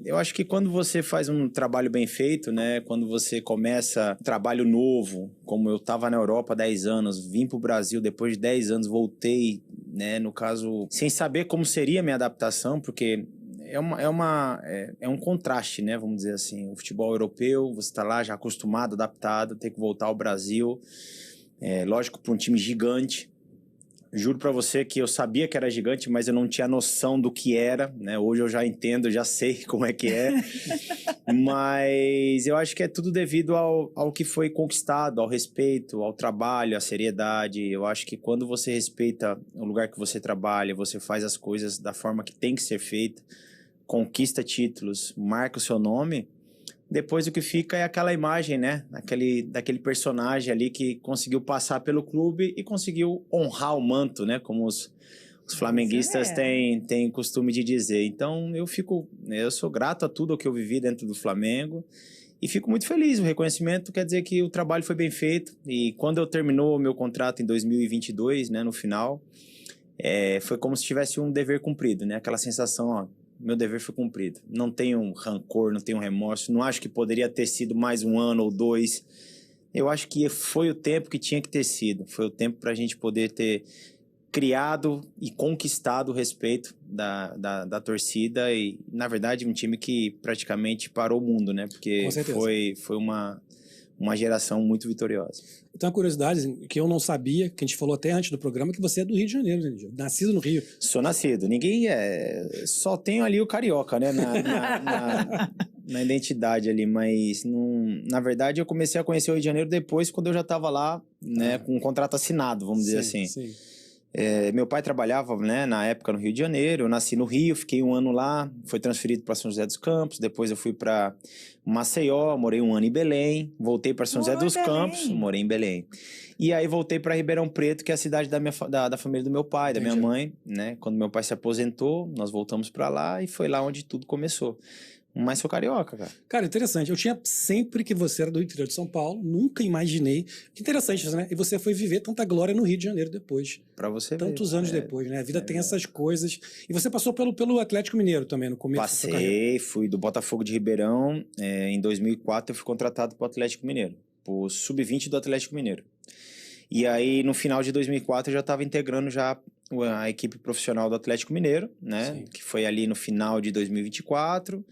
eu acho que quando você faz um trabalho bem feito, né? Quando você começa um trabalho novo, como eu estava na Europa há 10 anos, vim para o Brasil depois de 10 anos, voltei, né? No caso, sem saber como seria a minha adaptação, porque é um contraste, né? Vamos dizer assim. O futebol europeu, você está lá já acostumado, adaptado, tem que voltar ao Brasil. Lógico, para um time gigante. Juro pra você que eu sabia que era gigante, mas eu não tinha noção do que era, né? Hoje eu já entendo, já sei como é que é. Mas eu acho que é tudo devido ao que foi conquistado, ao respeito, ao trabalho, à seriedade. Eu acho que quando você respeita o lugar que você trabalha, você faz as coisas da forma que tem que ser feita, conquista títulos, marca o seu nome, depois o que fica é aquela imagem, né? Daquele personagem ali que conseguiu passar pelo clube e conseguiu honrar o manto, né? Como os flamenguistas têm costume de dizer. Então, eu sou grato a tudo o que eu vivi dentro do Flamengo e fico muito feliz. O reconhecimento quer dizer que o trabalho foi bem feito. E quando eu terminou o meu contrato em 2022, né? No final, foi como se tivesse um dever cumprido, né? Aquela sensação, ó, meu dever foi cumprido. Não tenho rancor, não tenho remorso. Não acho que poderia ter sido mais um ano ou 2. Eu acho que foi o tempo que tinha que ter sido. Foi o tempo para a gente poder ter criado e conquistado o respeito da torcida. E, na verdade, um time que praticamente parou o mundo, né? Porque foi uma geração muito vitoriosa. Então, uma curiosidade que eu não sabia, que a gente falou até antes do programa, que você é do Rio de Janeiro, né? Nascido no Rio. Sou nascido. Ninguém só tenho ali o carioca, né? Na identidade ali, mas na verdade eu comecei a conhecer o Rio de Janeiro depois, quando eu já estava lá, né? Com um contrato assinado, vamos dizer assim. Sim. Meu pai trabalhava, né, na época no Rio de Janeiro. Eu nasci no Rio, fiquei um ano lá, fui transferido para São José dos Campos, depois eu fui para Maceió, morei um ano em Belém, voltei para São José dos Campos, morei em Belém. E aí voltei para Ribeirão Preto, que é a cidade da família do meu pai, da minha mãe, né? Quando meu pai se aposentou, nós voltamos para lá e foi lá onde tudo começou. Mas sou carioca, cara. Cara, interessante. Eu tinha sempre que você era do interior de São Paulo, nunca imaginei. Que interessante, né? E você foi viver tanta glória no Rio de Janeiro depois. Pra você ver. Tantos anos depois, né? A vida tem essas coisas. E você passou pelo Atlético Mineiro também, no começo da sua carreira. Passei, fui do Botafogo de Ribeirão. Em 2004 eu fui contratado pro Atlético Mineiro, pro Sub-20 do Atlético Mineiro. E aí, no final de 2004, eu já estava integrando já a equipe profissional do Atlético Mineiro, né? Sim. Que foi ali no final de 2024.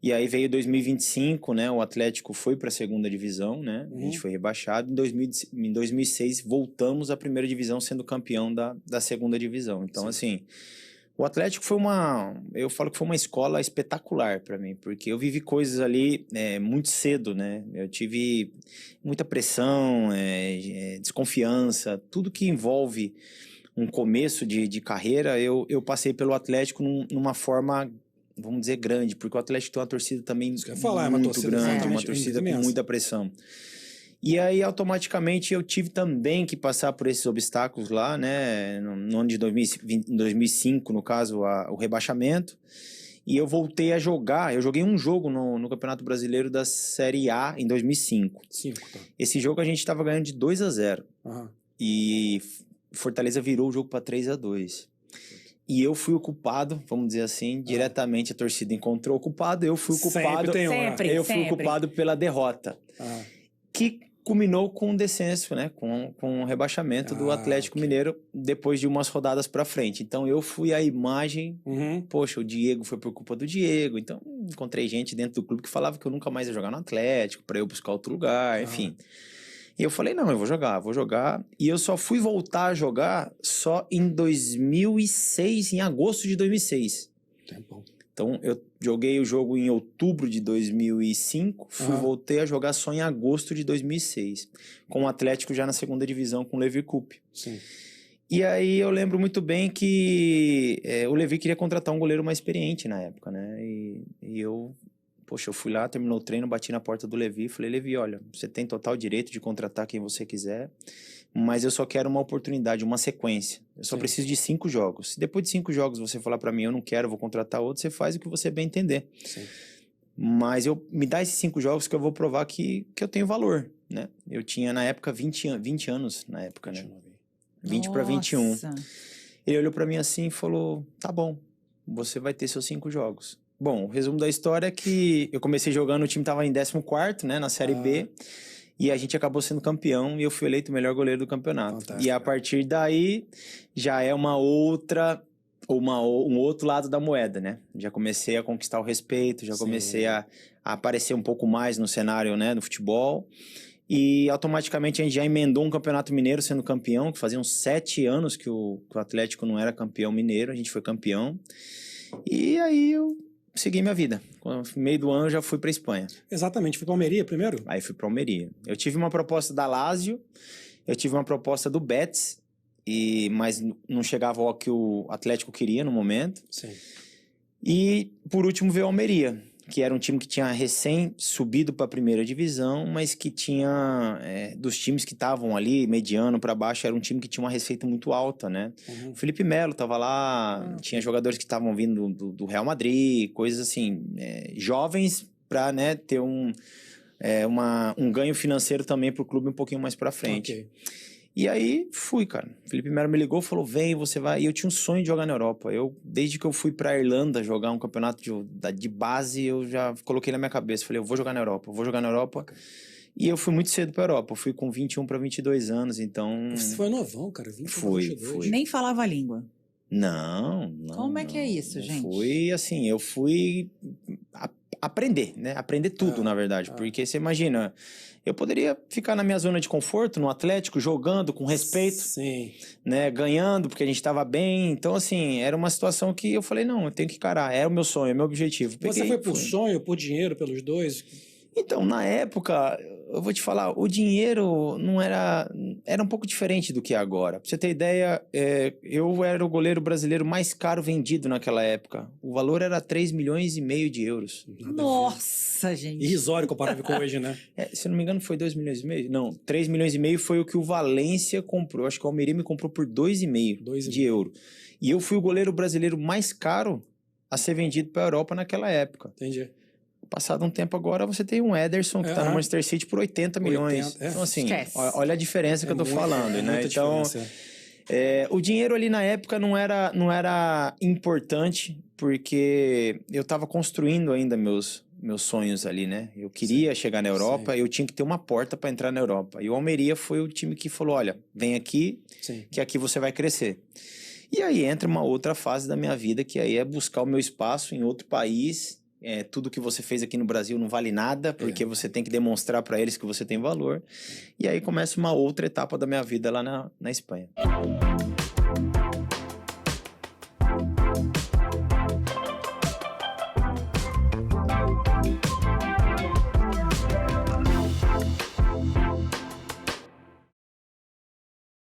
E aí veio 2025, né? O Atlético foi para a segunda divisão, né? A gente foi rebaixado. Em 2006, voltamos à primeira divisão, sendo campeão da segunda divisão. Então, assim, o Atlético eu falo que foi uma escola espetacular para mim, porque eu vivi coisas ali muito cedo, né? Eu tive muita pressão, desconfiança, tudo que envolve um começo de carreira, eu passei pelo Atlético numa forma, vamos dizer, grande, porque o Atlético tem uma torcida também muito grande, uma torcida com muita pressão. E aí, automaticamente, eu tive também que passar por esses obstáculos lá, né? No ano de 2005, no caso, o rebaixamento. E eu voltei a jogar. Eu joguei um jogo no Campeonato Brasileiro da Série A em 2005. Tá. Esse jogo a gente estava ganhando de 2-0. E Fortaleza virou o jogo para 3-2. E eu fui o culpado, vamos dizer assim, diretamente a torcida encontrou o culpado, eu fui o culpado. Eu fui o culpado pela derrota. Que culminou com um descenso, né? Com o rebaixamento do Atlético Mineiro depois de umas rodadas pra frente. Então eu fui a imagem, poxa, o Diego foi por culpa do Diego. Então encontrei gente dentro do clube que falava que eu nunca mais ia jogar no Atlético, pra eu buscar outro lugar, enfim. E eu falei, não, eu vou jogar. E eu só fui voltar a jogar só em 2006, em agosto de 2006. Tempão. Então, eu joguei o jogo em outubro de 2005, voltei a jogar só em agosto de 2006, com o Atlético já na segunda divisão, com o Levi Coupe. Sim. E aí eu lembro muito bem que o Levi queria contratar um goleiro mais experiente na época, né? E eu fui lá, terminou o treino, bati na porta do Levi e falei, Levi, olha, você tem total direito de contratar quem você quiser, mas eu só quero uma oportunidade, uma sequência. Eu só preciso de 5 jogos. Se depois de 5 jogos você falar pra mim, eu não quero, vou contratar outro, você faz o que você bem entender. Sim. Mas me dá esses 5 jogos que eu vou provar que eu tenho valor, né? Eu tinha, na época, 20 anos, na época, né? 20 para 21. Ele olhou pra mim assim e falou, tá bom, você vai ter seus 5 jogos. Bom, o resumo da história é que eu comecei jogando, o time estava em 14º, né, na Série B, e a gente acabou sendo campeão e eu fui eleito o melhor goleiro do campeonato. Fantástico. E a partir daí já é um outro lado da moeda, né? Já comecei a conquistar o respeito, já comecei a aparecer um pouco mais no cenário, né, no futebol. E automaticamente a gente já emendou um campeonato mineiro sendo campeão, que fazia uns 7 anos que o Atlético não era campeão mineiro, a gente foi campeão. E aí eu segui minha vida. No meio do ano eu já fui para Espanha. Exatamente, foi para Almeria primeiro? Aí fui para Almeria. Eu tive uma proposta da Lazio, eu tive uma proposta do Betis, mas não chegava ao que o Atlético queria no momento. Sim. E por último veio a Almeria, que era um time que tinha recém subido para a primeira divisão, mas que tinha, dos times que estavam ali, mediano para baixo, era um time que tinha uma receita muito alta, né? O Felipe Melo estava lá, tinha jogadores que estavam vindo do Real Madrid, coisas assim, jovens para, né, ter um ganho financeiro também para o clube um pouquinho mais para frente. Ok. E aí fui, cara. O Felipe Melo me ligou, falou, vem, você vai. E eu tinha um sonho de jogar na Europa. Desde que eu fui pra Irlanda jogar um campeonato de base, eu já coloquei na minha cabeça. Falei, eu vou jogar na Europa, eu vou jogar na Europa. E eu fui muito cedo pra Europa. Eu fui com 21 para 22 anos, então... Você foi novão, cara. 21 Fui. 22. Nem falava a língua. Não. Como é que é isso, gente? Fui, assim, eu fui aprender, né? Aprender tudo, na verdade. Porque você imagina... Eu poderia ficar na minha zona de conforto, no Atlético, jogando com respeito, Sim. né, ganhando, porque a gente estava bem. Então, assim, era uma situação que eu falei, não, eu tenho que encarar. Era o meu sonho, é o meu objetivo. Você foi por sonho, por dinheiro, pelos dois? Então, na época, eu vou te falar, o dinheiro não era um pouco diferente do que é agora. Pra você ter ideia, eu era o goleiro brasileiro mais caro vendido naquela época. O valor era 3,5 milhões de euros. Nossa, gente. Irrisório comparado com hoje, né? Se eu não me engano, foi 2,5 milhões? Não, 3,5 milhões foi o que o Valência comprou. Acho que o Almeria me comprou por 2,5 de euro. E eu fui o goleiro brasileiro mais caro a ser vendido para a Europa naquela época. Entendi. Passado um tempo agora, você tem um Ederson que está no Manchester City por 80 milhões. Então, assim, olha a diferença que eu tô falando, né? Então, o dinheiro ali na época não era importante, porque eu estava construindo ainda meus sonhos ali, né? Eu queria chegar na Europa, eu tinha que ter uma porta para entrar na Europa. E o Almeria foi o time que falou, olha, vem aqui, que aqui você vai crescer. E aí entra uma outra fase da minha vida, que aí é buscar o meu espaço em outro país. Tudo que você fez aqui no Brasil não vale nada, porque você tem que demonstrar para eles que você tem valor. E aí começa uma outra etapa da minha vida lá na Espanha.